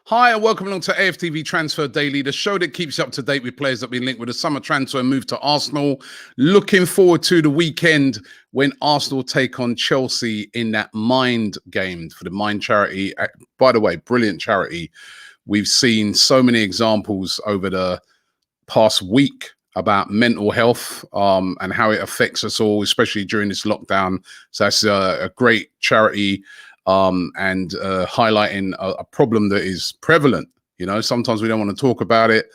Hi, and welcome along to AFTV Transfer Daily, the show that keeps you up to date with players that have been linked with a summer transfer move to Arsenal. Looking forward to the weekend when Arsenal take on Chelsea in that Mind game for the Mind charity. By the way, brilliant charity. We've seen so many examples over the past week about mental health and how it affects us all, especially during this lockdown. So that's a great charity. And highlighting a problem that is prevalent. You know, sometimes we don't want to talk about it,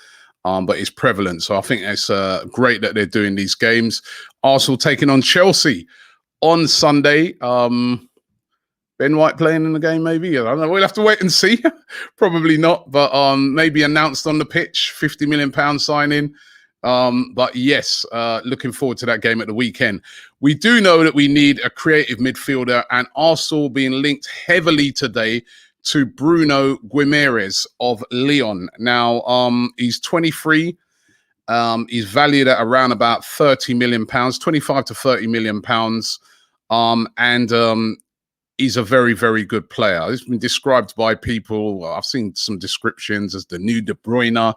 but it's prevalent. So I think it's great that they're doing these games. Arsenal taking on Chelsea on Sunday. Ben White playing in the game, maybe? I don't know. We'll have to wait and see. Probably not, but maybe announced on the pitch, £50 million signing. But yes, looking forward to that game at the weekend. We do know that we need a creative midfielder, and Arsenal being linked heavily today to Bruno Guimaraes of Lyon. Now, he's 23. He's valued at around about £30 million, 25 to £30 million. And he's a very, very good player. He's been described by people. I've seen some descriptions as the new De Bruyne.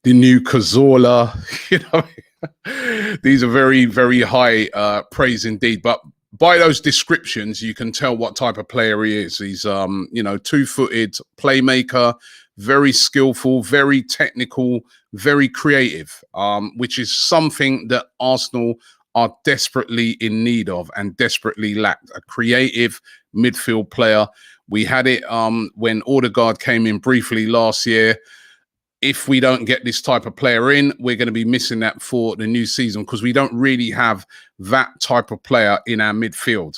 The new Cazorla, you know, these are very, very high praise indeed. But by those descriptions, you can tell what type of player he is. He's, you know, two-footed playmaker, very skillful, very technical, very creative, which is something that Arsenal are desperately in need of and desperately lacked. A creative midfield player. We had it when Odegaard came in briefly last year. If we don't get this type of player in, we're going to be missing that for the new season because we don't really have that type of player in our midfield.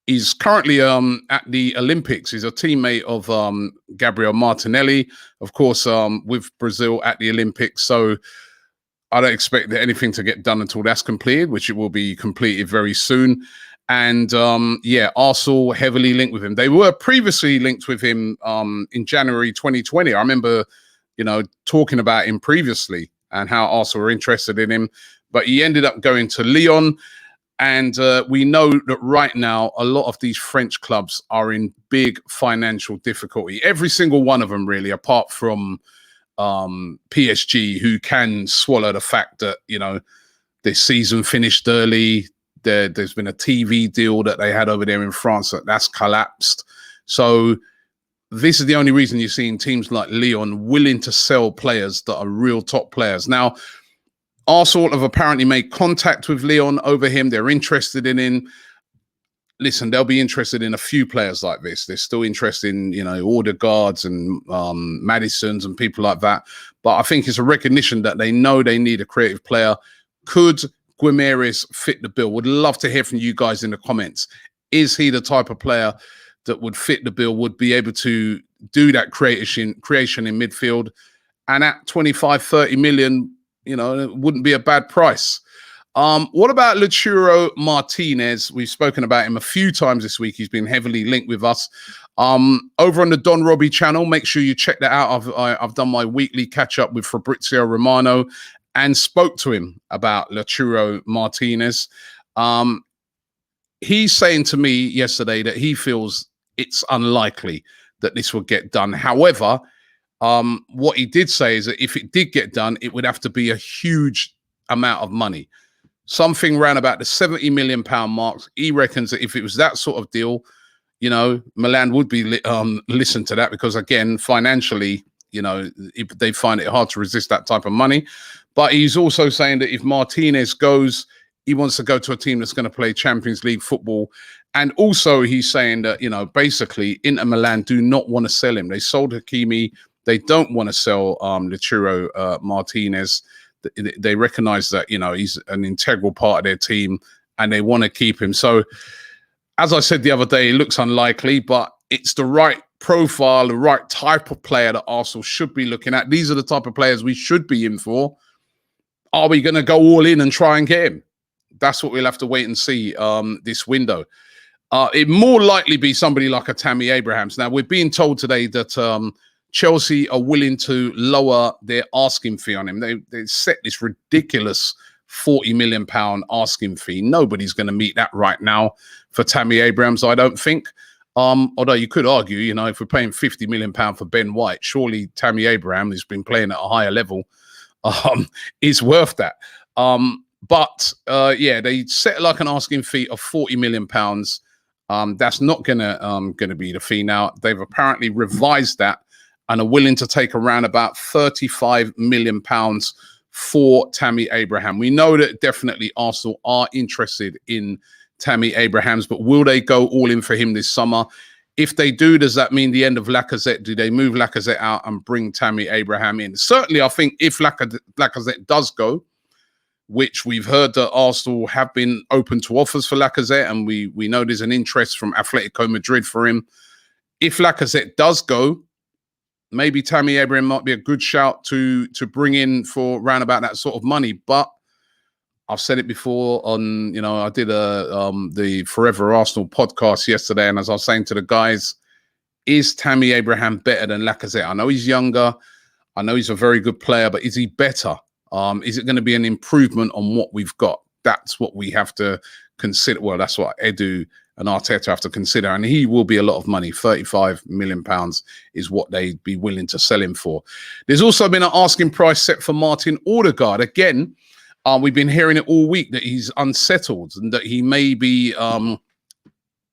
He's currently at the Olympics. He's a teammate of Gabriel Martinelli, of course, with Brazil at the Olympics. So I don't expect anything to get done until that's completed, which it will be completed very soon. And yeah, Arsenal heavily linked with him. They were previously linked with him in January 2020. I remember, you know, talking about him previously and how Arsenal were interested in him. But he ended up going to Lyon. And we know that right now, a lot of these French clubs are in big financial difficulty. Every single one of them, really, apart from PSG, who can swallow the fact that, you know, this season finished early. There's been a TV deal that they had over there in France that's collapsed. So this is the only reason you're seeing teams like Lyon willing to sell players that are real top players. Now, Arsenal have apparently made contact with Lyon over him. They're interested in him. Listen, they'll be interested in a few players like this. They're still interested in, you know, Odegaards and Madisons and people like that. But I think it's a recognition that they know they need a creative player. Could Guimaraes fit the bill? Would love to hear from you guys in the comments. Is he the type of player that would fit the bill, would be able to do that creation in midfield? And at 25, 30 million, you know, it wouldn't be a bad price. What about Luiz Martinez? We've spoken about him a few times this week. He's been heavily linked with us. Over on the Don Robbie channel, make sure you check that out. I've done my weekly catch up with Fabrizio Romano and spoke to him about Luiz Martinez. He's saying to me yesterday that he feels it's unlikely that this will get done. However, what he did say is that if it did get done, it would have to be a huge amount of money. Something around about the £70 million mark. He reckons that if it was that sort of deal, you know, Milan would be listen to that because, again, financially, you know, they find it hard to resist that type of money. But he's also saying that if Martinez goes, he wants to go to a team that's going to play Champions League football. And also he's saying that, you know, basically Inter Milan do not want to sell him. They sold Hakimi. They don't want to sell Luiz Martinez. They recognize that, you know, he's an integral part of their team and they want to keep him. So, as I said the other day, it looks unlikely, but it's the right profile, the right type of player that Arsenal should be looking at. These are the type of players we should be in for. Are we going to go all in and try and get him? That's what we'll have to wait and see this window. It more likely be somebody like a Tammy Abraham. Now, we're being told today that Chelsea are willing to lower their asking fee on him. They set this ridiculous £40 million asking fee. Nobody's going to meet that right now for Tammy Abraham, I don't think. Although you could argue, you know, if we're paying £50 million for Ben White, surely Tammy Abraham, who's been playing at a higher level, is worth that. But yeah, they set like an asking fee of £40 million. That's not gonna be the fee now. They've apparently revised that and are willing to take around about £35 million for Tammy Abraham. We know that definitely Arsenal are interested in Tammy Abrahams, but will they go all in for him this summer? If they do, does that mean the end of Lacazette? Do they move Lacazette out and bring Tammy Abraham in? Certainly, I think if Lacazette does go, which we've heard that Arsenal have been open to offers for Lacazette, and we know there's an interest from Atletico Madrid for him. If Lacazette does go, maybe Tammy Abraham might be a good shout to bring in for around about that sort of money. But I've said it before on, you know, I did the Forever Arsenal podcast yesterday, and as I was saying to the guys, is Tammy Abraham better than Lacazette? I know he's younger. I know he's a very good player, but is he better? Is it going to be an improvement on what we've got? That's what we have to consider. Well, that's what Edu and Arteta have to consider. And he will be a lot of money. £35 million is what they'd be willing to sell him for. There's also been an asking price set for Martin Odegaard. Again, we've been hearing it all week that he's unsettled and that he may be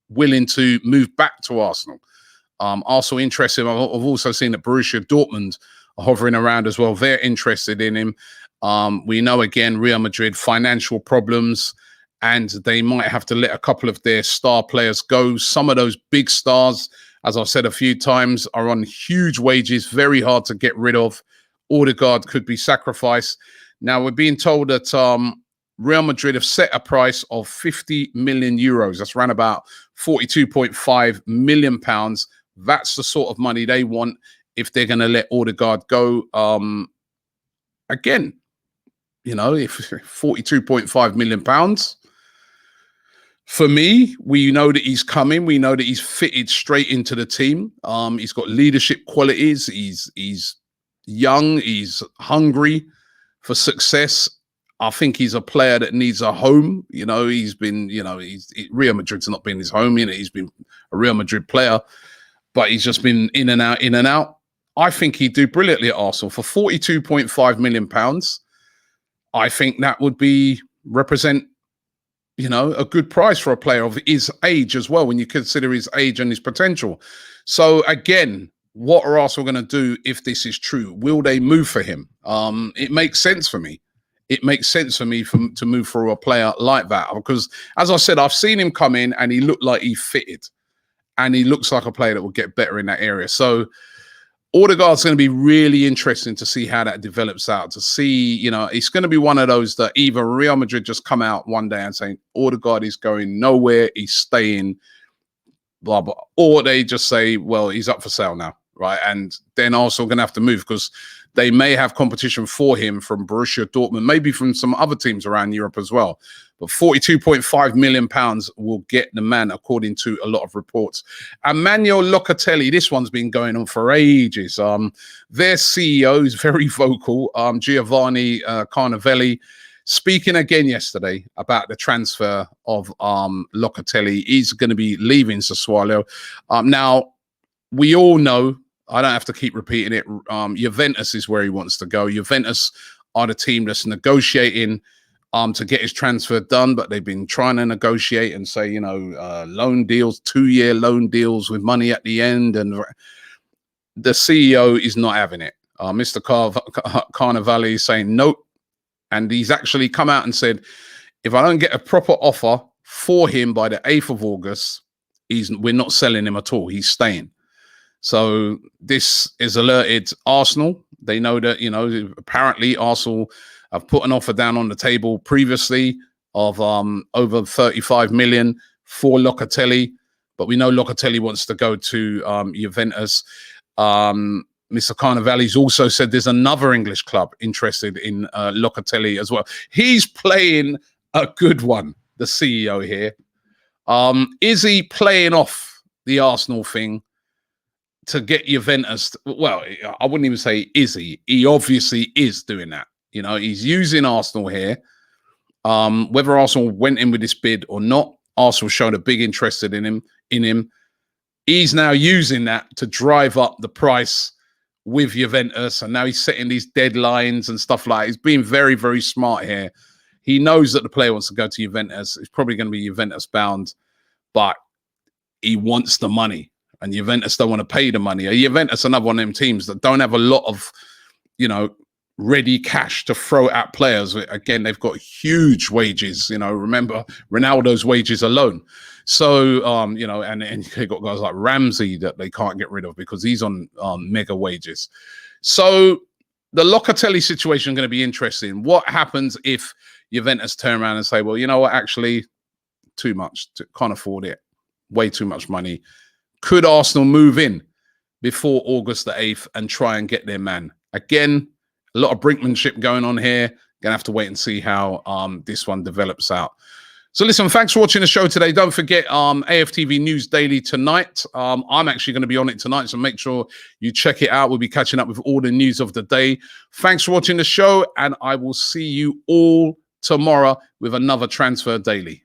willing to move back to Arsenal. Arsenal interested. I've also seen that Borussia Dortmund are hovering around as well. They're interested in him. We know, again, Real Madrid, financial problems, and they might have to let a couple of their star players go. Some of those big stars, as I've said a few times, are on huge wages, very hard to get rid of. Odegaard could be sacrificed. Now, we're being told that Real Madrid have set a price of €50 million. That's around about £42.5 million. That's the sort of money they want if they're going to let Odegaard go. Again, you know, if £42.5 million, for me, we know that he's coming. We know that he's fitted straight into the team. He's got leadership qualities. He's young. He's hungry for success. I think he's a player that needs a home. You know, he's been, you know, Real Madrid's not been his home. You know, he's been a Real Madrid player, but he's just been in and out, in and out. I think he'd do brilliantly at Arsenal for £42.5 million. I think that would represent, you know, a good price for a player of his age as well, when you consider his age and his potential. So again, what are Arsenal going to do if this is true? Will they move for him? It makes sense for me. It makes sense for me to move for a player like that, because, as I said, I've seen him come in and he looked like he fitted, and he looks like a player that will get better in that area. So Odegaard's going to be really interesting to see how that develops out, to see, you know, it's going to be one of those that either Real Madrid just come out one day and saying Odegaard is going nowhere, he's staying, blah, blah, or they just say, well, he's up for sale now, right? And then also going to have to move, because they may have competition for him from Borussia Dortmund, maybe from some other teams around Europe as well. But £42.5 million will get the man, according to a lot of reports. Emmanuel Locatelli, this one's been going on for ages. Their CEO is very vocal, Giovanni Carnavelli, speaking again yesterday about the transfer of Locatelli. He's going to be leaving Sassuolo. Now, we all know, I don't have to keep repeating it, Juventus is where he wants to go. Juventus are the team that's negotiating to get his transfer done, but they've been trying to negotiate and say, you know, loan deals, 2-year loan deals with money at the end, and the CEO is not having it. Mr. Carnevale is saying nope, and he's actually come out and said, if I don't get a proper offer for him by the 8th of August, we're not selling him at all. He's staying. So this is alerted Arsenal. They know that, you know, apparently Arsenal have put an offer down on the table previously of over 35 million for Locatelli, but we know Locatelli wants to go to Juventus. Mr. Carnevale's also said there's another English club interested in Locatelli as well. He's playing a good one, the CEO here. Is he playing off the Arsenal thing to get Juventus? Well, I wouldn't even say is he. He obviously is doing that. You know, he's using Arsenal here. Whether Arsenal went in with this bid or not, Arsenal showed a big interest in him. He's now using that to drive up the price with Juventus, and now he's setting these deadlines and stuff like that. He's being very, very smart here. He knows that the player wants to go to Juventus. It's probably going to be Juventus bound, but he wants the money, and Juventus don't want to pay the money. Juventus, another one of them teams that don't have a lot of, ready cash to throw at players. Again, they've got huge wages. Remember Ronaldo's wages alone. So, and they've got guys like Ramsey that they can't get rid of because he's on mega wages. So the Locatelli situation is going to be interesting. What happens if Juventus turn around and say, well, you know what, actually, too much, can't afford it, way too much money. Could Arsenal move in before August the 8th and try and get their man? Again, a lot of brinkmanship going on here. Gonna have to wait and see how this one develops out. So listen, thanks for watching the show today. Don't forget AFTV News Daily tonight. I'm actually going to be on it tonight, so make sure you check it out. We'll be catching up with all the news of the day. Thanks for watching the show, and I will see you all tomorrow with another Transfer Daily.